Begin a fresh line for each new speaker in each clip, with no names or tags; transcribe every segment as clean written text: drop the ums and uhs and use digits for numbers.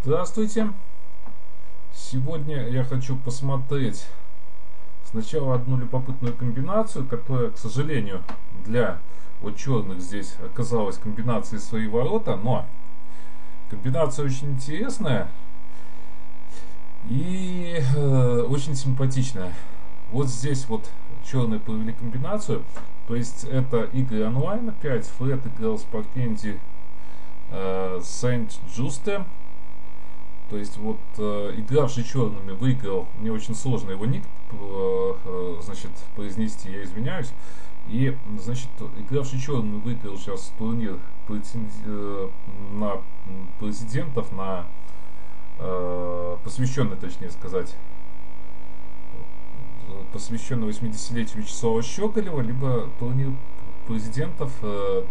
Здравствуйте! Сегодня я хочу посмотреть сначала одну любопытную комбинацию, которая, к сожалению, для вот черных здесь оказалась комбинацией свои ворота, но комбинация очень интересная и очень симпатичная. Вот здесь вот черные провели комбинацию, то есть это игры онлайн опять. Фред играл с Маккензи Сент-Джусте. То есть вот игравший черными выиграл, мне очень сложно его ник значит произнести, я извиняюсь. И значит игравший черными выиграл сейчас турнир на президентов, на посвященный, точнее сказать, посвященный 80-летию Вячеслава Щеголева, либо турнир президентов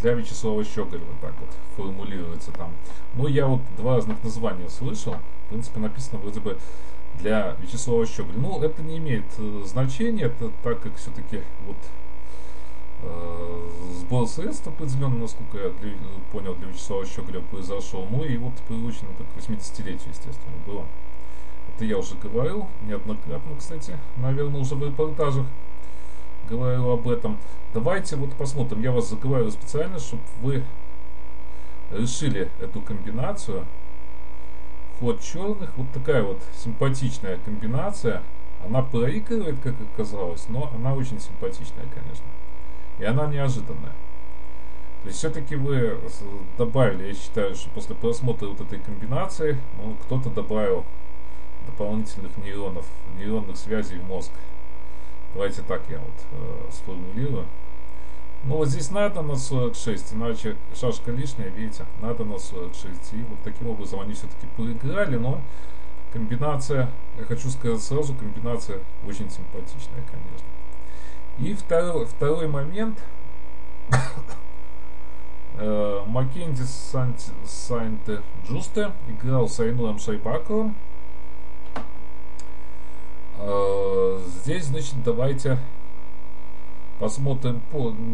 для Вячеслава Щеголева, так вот формулируется там. Но я вот два разных названия слышал. В принципе, написано вроде бы для Вячеслава Щеголева. Ну, это не имеет значения, это так как все-таки вот сбор средств определенно, насколько я понял, для Вячеслава Щеголева произошел. Ну и вот приурочено к 80-летию, естественно, было. Это я уже говорил неоднократно, кстати, наверное, уже в репортажах говорил об этом. Давайте вот посмотрим. Я вас заговариваю специально, чтобы вы решили эту комбинацию. Ход черных. Вот такая вот симпатичная комбинация. Она проигрывает, как оказалось, но она очень симпатичная, конечно. И она неожиданная. То есть все-таки вы добавили, я считаю, что после просмотра вот этой комбинации, ну, кто-то добавил дополнительных нейронных связей в мозг. Давайте так я вот сформулирую. Ну вот здесь надо на 46, иначе шашка лишняя, видите, надо на 46. И вот таким образом они все-таки проиграли, но комбинация, я хочу сказать сразу, комбинация очень симпатичная, конечно. И второй момент. Маккензи Сент-Джусте играл с Айнуром Шайбаковым. Здесь, значит, давайте посмотрим,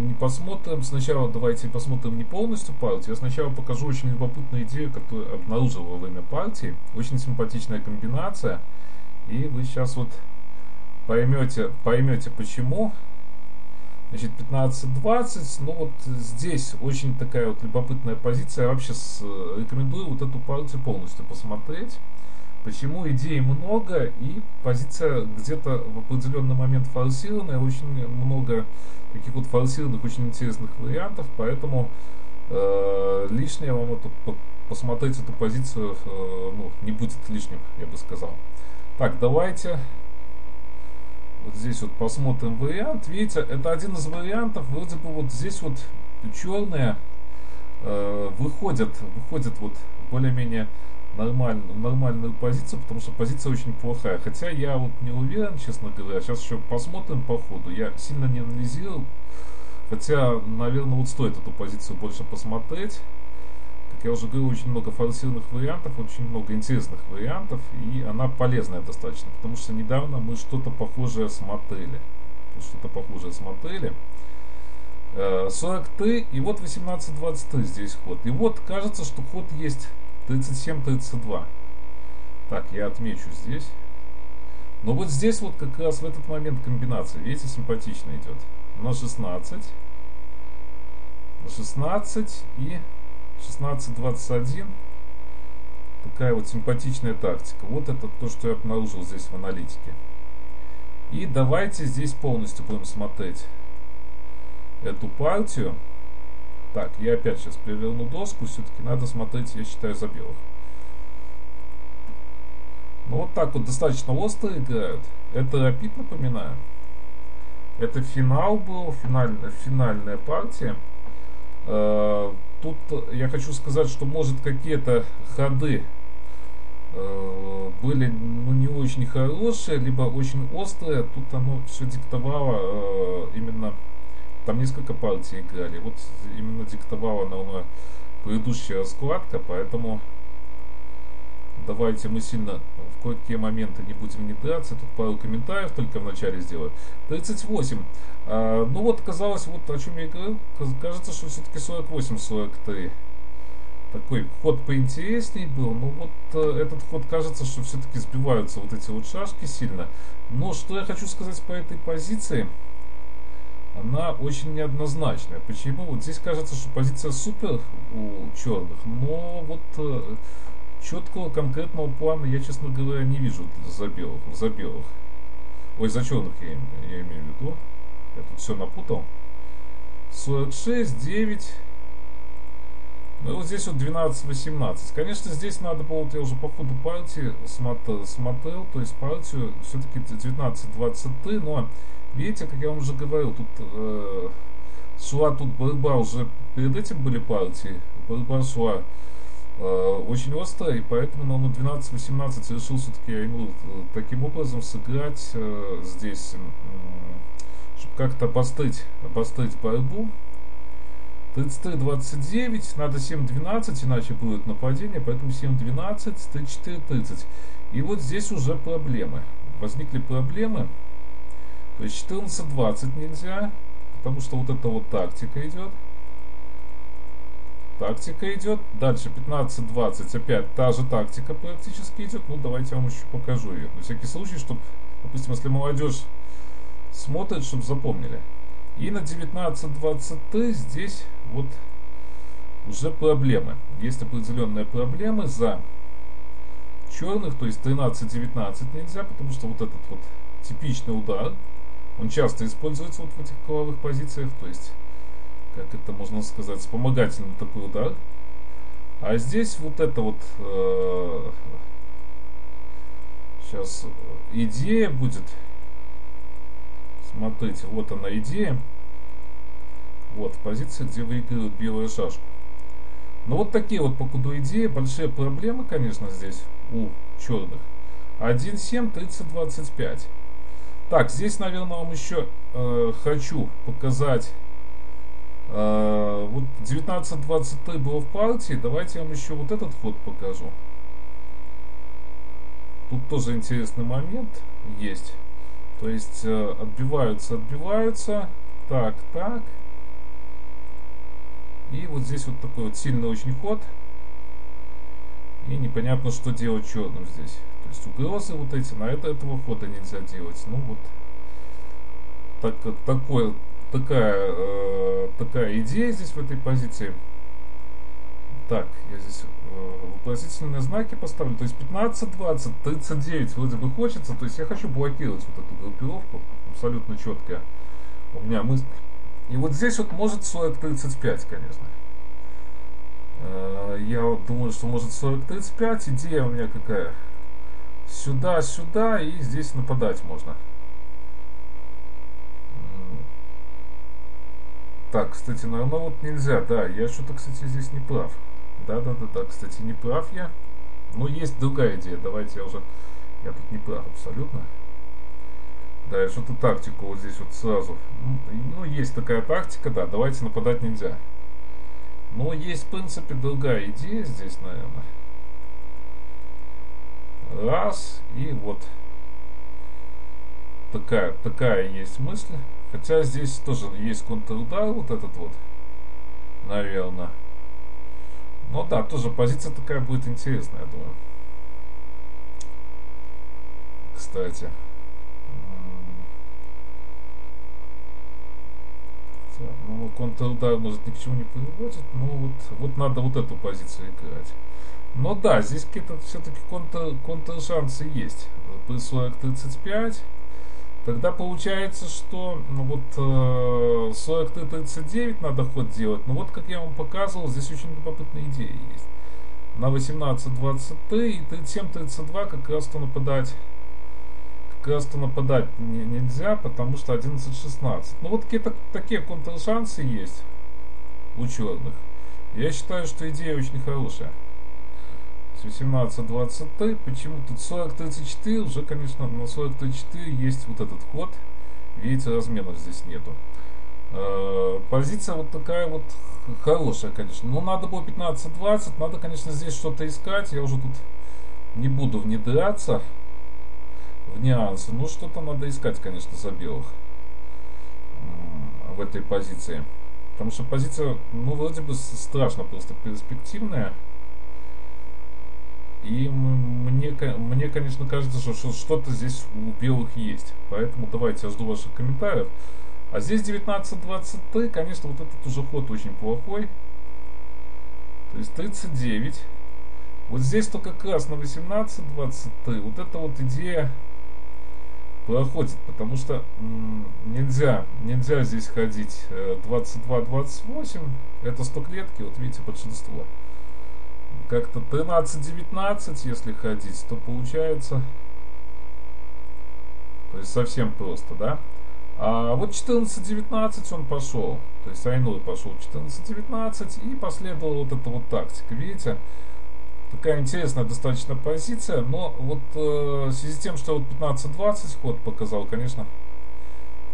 не посмотрим, сначала давайте посмотрим не полностью партию, я сначала покажу очень любопытную идею, которую обнаружил во время партии. Очень симпатичная комбинация, и вы сейчас вот поймете почему. Значит, 15-20, ну вот здесь очень такая вот любопытная позиция, я вообще рекомендую вот эту партию полностью посмотреть. Почему идей много и позиция где-то в определенный момент форсированная, очень много таких вот форсированных, очень интересных вариантов, поэтому лишнее вам посмотреть эту позицию ну, не будет лишним, я бы сказал. Так, давайте вот здесь вот посмотрим вариант. Видите, это один из вариантов, вроде бы вот здесь вот черные выходят вот более-менее нормальную позицию, потому что позиция очень плохая. Хотя я вот не уверен, честно говоря. Сейчас еще посмотрим по ходу. Я сильно не анализировал. Хотя, наверное, вот стоит эту позицию больше посмотреть. Как я уже говорил, очень много форсированных вариантов, очень много интересных вариантов. И она полезная достаточно. Потому что недавно мы что-то похожее смотрели. 43 и вот 18-23 здесь ход. И вот кажется, что ход есть 37-32. Так, я отмечу здесь. Но вот здесь вот как раз в этот момент комбинация, видите, симпатично идет. На 16. На 16 и 16-21. Такая вот симпатичная тактика. Вот это то, что я обнаружил здесь в аналитике. И давайте здесь полностью будем смотреть эту партию. Так, я опять сейчас переверну доску, все-таки надо смотреть, я считаю, за белых. Ну вот так вот достаточно остро играют. Это Рапид, напоминаю. Это финал был, финальная партия. Тут я хочу сказать, что может какие-то ходы были ну, не очень хорошие, либо очень острые. Тут оно все диктовало именно... Там несколько партий играли. Вот именно диктовала на предыдущая раскладка, поэтому давайте мы сильно в кое-какие моменты не будем внедряться. Тут пару комментариев только в начале сделаю. 38. Ну вот казалось, вот о чем я говорил. Кажется, что все-таки 48-43. такой ход поинтересней был. Но вот этот ход, кажется, что все-таки сбиваются вот эти вот шашки сильно. Но что я хочу сказать по этой позиции, она очень неоднозначная. Почему? Вот здесь кажется, что позиция супер у черных, но вот четкого конкретного плана я, честно говоря, не вижу за белых. Ой, за черных я имею в виду. Я тут все напутал. 46, 9. Ну и вот здесь вот 12-18. Конечно, здесь надо было, вот я уже по ходу партии смотрел, то есть партию все-таки 19-23, но видите, как я вам уже говорил, тут шла тут борьба уже, перед этим были партии, борьба шла очень острая, и поэтому на 12-18 решил все-таки таким образом сыграть здесь, чтобы как-то обострить борьбу. 33-29, надо 7-12, иначе будет нападение, поэтому 7-12, 34-30. И вот здесь уже проблемы. Возникли проблемы. То есть 14-20 нельзя, потому что вот эта вот тактика идет. Дальше 15-20, опять та же тактика практически идет. Ну, давайте я вам еще покажу ее. На всякий случай, чтобы, допустим, если молодежь смотрит, чтобы запомнили. И на 19-23 здесь вот уже проблемы. Есть определенные проблемы за черных, то есть 13-19 нельзя, потому что вот этот вот типичный удар, он часто используется вот в этих коловых позициях, то есть, как это можно сказать, вспомогательный такой удар. А здесь вот это вот сейчас идея будет. Смотрите, вот она идея. Вот, в позиции, где выигрывает белая шашку. Но вот такие вот по ходу идеи. Большие проблемы, конечно, здесь у черных. 1-7, 30-25. Так, здесь, наверное, вам еще хочу показать. Вот 19-23 было в партии. Давайте я вам еще вот этот ход покажу. Тут тоже интересный момент есть. То есть отбиваются. Так. И вот здесь вот такой вот сильный очень ход. И непонятно, что делать черным здесь. То есть угрозы вот эти, на этого хода нельзя делать. Ну вот такая идея здесь в этой позиции. Так, я здесь вопросительные знаки поставлю. То есть 15-20, 39 вроде бы хочется. То есть я хочу блокировать вот эту группировку. Абсолютно четкая у меня мысль. И вот здесь вот может 40-35, конечно. Я вот думаю, что может 40-35. Идея у меня какая? Сюда, и здесь нападать можно. Так, кстати, наверное, вот нельзя. Да, я что-то, кстати, здесь не прав. Да, кстати, не прав я. Но есть другая идея. Давайте я тут не прав абсолютно. Да, я что-то тактику вот здесь вот сразу. Ну, есть такая тактика, да, давайте нападать нельзя. Но есть, в принципе, другая идея здесь, наверное. Раз, и вот. Такая есть мысль. Хотя здесь тоже есть контрудар, вот этот вот, наверное. Но да, тоже позиция такая будет интересная, я думаю. Кстати. Ну, контрудар может ни к чему не приводит, но вот надо вот эту позицию играть. Но да, здесь какие-то все-таки контршансы есть. При 40-35. Тогда получается, что ну, вот 43-39 надо ход делать. Но вот как я вам показывал, здесь очень любопытная идея есть. На 18-23 и 37-32 как раз-то нападать нельзя, потому что 11-16. Ну вот какие-то такие контршансы есть у черных. Я считаю, что идея очень хорошая. 18-23, почему тут 40-34, уже, конечно, на 40-34 есть вот этот ход. Видите, разменов здесь нету. Позиция вот такая вот хорошая, конечно. Но надо было 15-20, надо, конечно, здесь что-то искать. Я уже тут не буду внедряться в нюансы. Но что-то надо искать, конечно, за белых в этой позиции. Потому что позиция, ну, вроде бы страшно просто перспективная. И мне, конечно, кажется, что что-то здесь у белых есть. Поэтому давайте, я жду ваших комментариев. А здесь 19-23, конечно, вот этот уже ход очень плохой. То есть 39. Вот здесь-то как раз на 18-23 вот эта вот идея проходит, потому что нельзя здесь ходить 22-28, это 100 клетки, вот видите, большинство. Как-то 13-19, если ходить, то получается, то есть совсем просто, да? А вот 14-19 он пошел, то есть Айной пошел 14-19 и последовала вот эта вот тактика, видите? Такая интересная достаточно позиция, но вот в связи с тем, что вот 15-20 ход показал, конечно,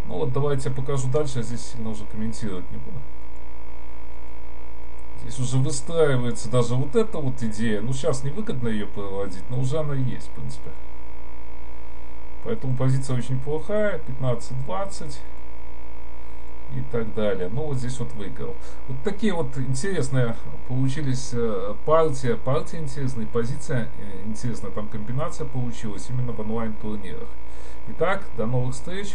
ну вот давайте я покажу дальше, я здесь сильно уже комментировать не буду. Здесь уже выстраивается даже вот эта вот идея, ну сейчас невыгодно ее проводить, но уже она есть, в принципе. Поэтому позиция очень плохая, 15-20 и так далее. Ну вот здесь вот выиграл. Вот такие вот интересные получились партия интересная, позиция интересная, там комбинация получилась именно в онлайн турнирах. Итак, до новых встреч.